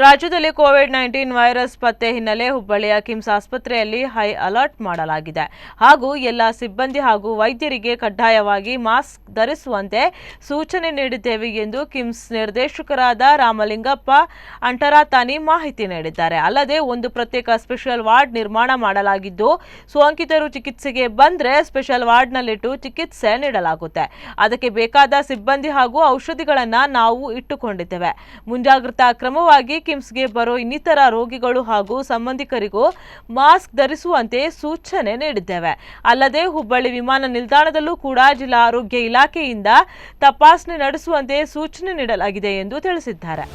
ರಾಜ್ಯದಲ್ಲಿ COVID-19 virus ಪತ್ತೆ ಹಿನ್ನೆಲೆ ಹುಬ್ಬಳ್ಳಿಯ ಕಿಮ್ಸ್ ಆಸ್ಪತ್ರೆಯಲ್ಲಿ ಹೈ ಅಲರ್ಟ್ ಮಾಡಲಾಗಿದೆ ಹಾಗೂ ಎಲ್ಲ ಸಿಬ್ಬಂದಿ ಹಾಗೂ ವೈದ್ಯರಿಗೆ ಕಡ್ಡಾಯವಾಗಿ ಮಾಸ್ಕ್ ಧರಿಸುವಂತೆ ಸೂಚನೆ ನೀಡಿದ್ದೇವೆ ಎಂದು ಕಿಮ್ಸ್ ನಿರ್ದೇಶಕರಾದ ರಾಮಲಿಂಗಪ್ಪ ಅಂಟರಾತಾನಿ ಮಾಹಿತಿ ನೀಡಿದ್ದಾರೆ. ಅಲ್ಲದೆ ಒಂದು ಪ್ರತ್ಯೇಕ ಸ್ಪೆಷಲ್ ವಾರ್ಡ್ ನಿರ್ಮಾಣ ಮಾಡಲಾಗಿದ್ದು ಸೋಂಕಿತರು ಚಿಕಿತ್ಸೆಗೆ ಬಂದರೆ ಸ್ಪೆಷಲ್ ವಾರ್ಡ್ನಲ್ಲಿಟ್ಟು ಚಿಕಿತ್ಸೆ ನೀಡಲಾಗುತ್ತೆ. ಅದಕ್ಕೆ ಬೇಕಾದ ಸಿಬ್ಬಂದಿ ಹಾಗೂ ಔಷಧಿಗಳನ್ನು ನಾವು ಇಟ್ಟುಕೊಂಡಿದ್ದೇವೆ. ಮುಂಜಾಗ್ರತಾ ಕ್ರಮವಾಗಿ ಕಿಮ್ಸ್ಗೆ ಬರೋ ಇನ್ನಿತರ ರೋಗಿಗಳು ಹಾಗೂ ಸಂಬಂಧಿಕರಿಗೂ ಮಾಸ್ಕ್ ಧರಿಸುವಂತೆ ಸೂಚನೆ ನೀಡಿದ್ದೇವೆ. ಅಲ್ಲದೆ ಹುಬ್ಬಳ್ಳಿ ವಿಮಾನ ನಿಲ್ದಾಣದಲ್ಲೂ ಕೂಡ ಜಿಲ್ಲಾ ಆರೋಗ್ಯ ಇಲಾಖೆಯಿಂದ ತಪಾಸಣೆ ನಡೆಸುವಂತೆ ಸೂಚನೆ ನೀಡಲಾಗಿದೆ ಎಂದು ತಿಳಿಸಿದ್ದಾರೆ.